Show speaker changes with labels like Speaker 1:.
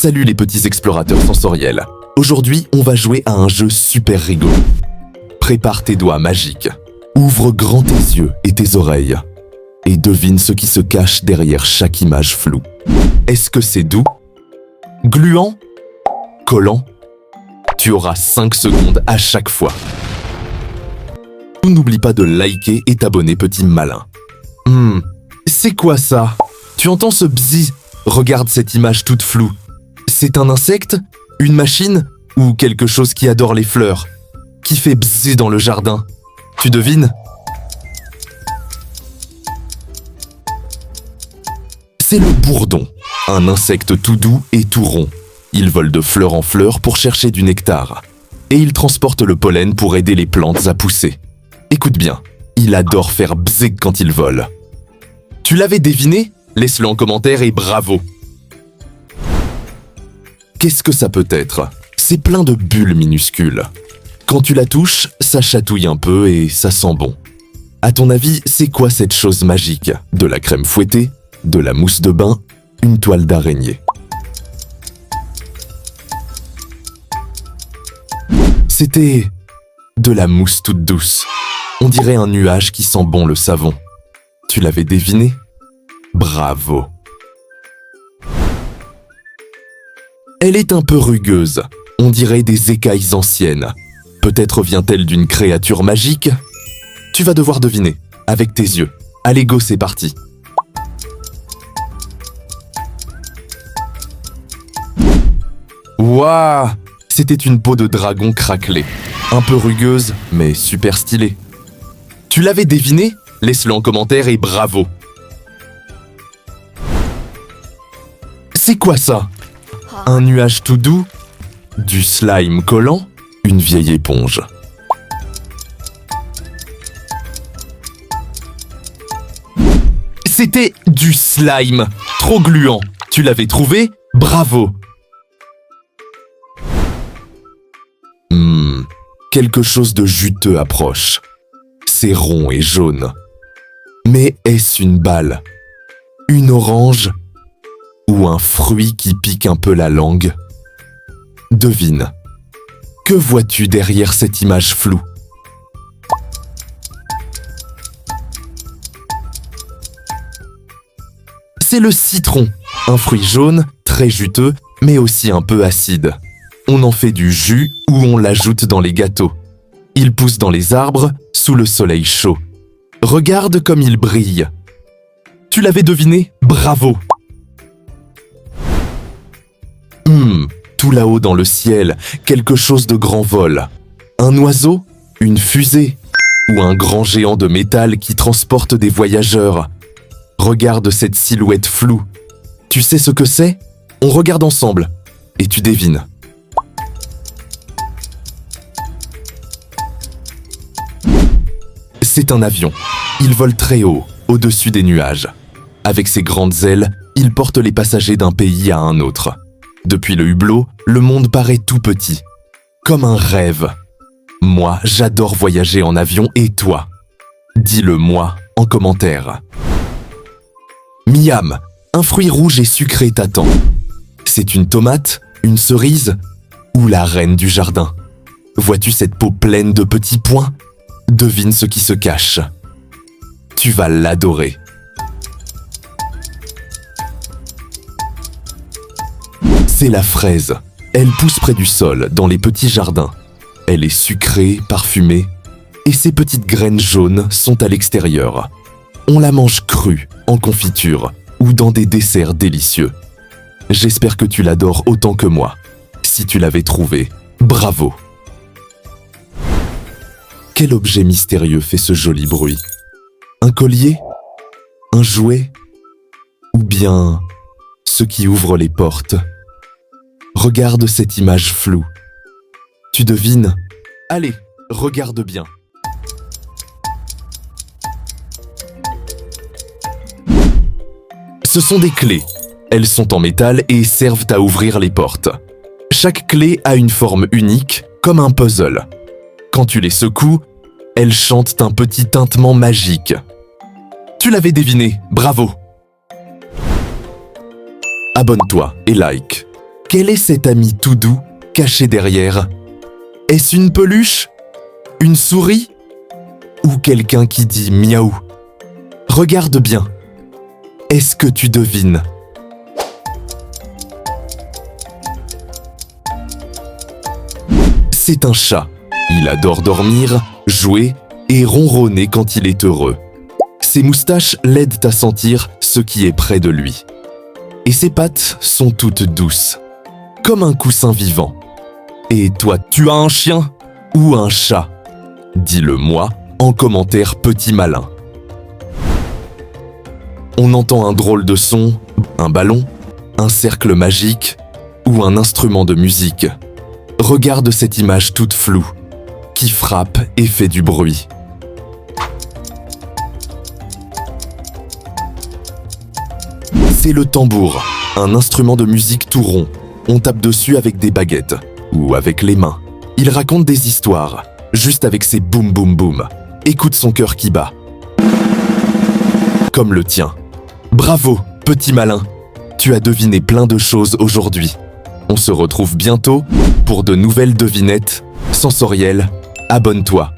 Speaker 1: Salut les petits explorateurs sensoriels. Aujourd'hui, on va jouer à un jeu super rigolo. Prépare tes doigts magiques. Ouvre grand tes yeux et tes oreilles. Et devine ce qui se cache derrière chaque image floue. Est-ce que c'est doux? Gluant? Collant? Tu auras 5 secondes à chaque fois. N'oublie pas de liker et t'abonner, petit malin. C'est quoi ça? Tu entends ce bzz? Regarde cette image toute floue. C'est un insecte? Une machine? Ou quelque chose qui adore les fleurs? Qui fait bzz dans le jardin? Tu devines? C'est le bourdon, un insecte tout doux et tout rond. Il vole de fleur en fleur pour chercher du nectar. Et il transporte le pollen pour aider les plantes à pousser. Écoute bien, il adore faire bzz quand il vole. Tu l'avais deviné? Laisse-le en commentaire et bravo! Qu'est-ce que ça peut être? C'est plein de bulles minuscules. Quand tu la touches, ça chatouille un peu et ça sent bon. À ton avis, c'est quoi cette chose magique? De la crème fouettée? De la mousse de bain? Une toile d'araignée? C'était de la mousse toute douce. On dirait un nuage qui sent bon le savon. Tu l'avais deviné? Bravo! Elle est un peu rugueuse. On dirait des écailles anciennes. Peut-être vient-elle d'une créature magique? Tu vas devoir deviner, avec tes yeux. Allez go, c'est parti! Waouh! C'était une peau de dragon craquelée. Un peu rugueuse, mais super stylée. Tu l'avais deviné? Laisse-le en commentaire et bravo! C'est quoi ça? Un nuage tout doux? Du slime collant? Une vieille éponge? C'était du slime! Trop gluant! Tu l'avais trouvé? Bravo! Quelque chose de juteux approche. C'est rond et jaune. Mais est-ce une balle? Une orange? Ou un fruit qui pique un peu la langue? Devine. Que vois-tu derrière cette image floue? C'est le citron, un fruit jaune, très juteux, mais aussi un peu acide. On en fait du jus ou on l'ajoute dans les gâteaux. Il pousse dans les arbres, sous le soleil chaud. Regarde comme il brille. Tu l'avais deviné? Bravo! Tout là-haut dans le ciel, quelque chose de grand vol. Un oiseau? Une fusée? Ou un grand géant de métal qui transporte des voyageurs? Regarde cette silhouette floue. Tu sais ce que c'est? On regarde ensemble. Et tu devines. C'est un avion. Il vole très haut, au-dessus des nuages. Avec ses grandes ailes, il porte les passagers d'un pays à un autre. Depuis le hublot, le monde paraît tout petit. Comme un rêve. Moi, j'adore voyager en avion et toi? Dis-le moi en commentaire. Miam, un fruit rouge et sucré t'attend. C'est une tomate, une cerise ou la reine du jardin? Vois-tu cette peau pleine de petits points? Devine ce qui se cache. Tu vas l'adorer. C'est la fraise. Elle pousse près du sol, dans les petits jardins. Elle est sucrée, parfumée, et ses petites graines jaunes sont à l'extérieur. On la mange crue, en confiture, ou dans des desserts délicieux. J'espère que tu l'adores autant que moi. Si tu l'avais trouvé, bravo! Quel objet mystérieux fait ce joli bruit? Un collier? Un jouet? Ou bien ce qui ouvre les portes? Regarde cette image floue. Tu devines? Allez, regarde bien. Ce sont des clés. Elles sont en métal et servent à ouvrir les portes. Chaque clé a une forme unique, comme un puzzle. Quand tu les secoues, elles chantent un petit tintement magique. Tu l'avais deviné, bravo! Abonne-toi et like. Quel est cet ami tout doux caché derrière? Est-ce une peluche? Une souris? Ou quelqu'un qui dit miaou? Regarde bien. Est-ce que tu devines? C'est un chat. Il adore dormir, jouer et ronronner quand il est heureux. Ses moustaches l'aident à sentir ce qui est près de lui. Et ses pattes sont toutes douces, comme un coussin vivant. Et toi, tu as un chien ou un chat? Dis-le-moi en commentaire, petit malin. On entend un drôle de son, un ballon, un cercle magique ou un instrument de musique. Regarde cette image toute floue, qui frappe et fait du bruit. C'est le tambour, un instrument de musique tout rond. On tape dessus avec des baguettes ou avec les mains. Il raconte des histoires, juste avec ses boum boum boum. Écoute son cœur qui bat. Comme le tien. Bravo, petit malin. Tu as deviné plein de choses aujourd'hui. On se retrouve bientôt pour de nouvelles devinettes sensorielles. Abonne-toi.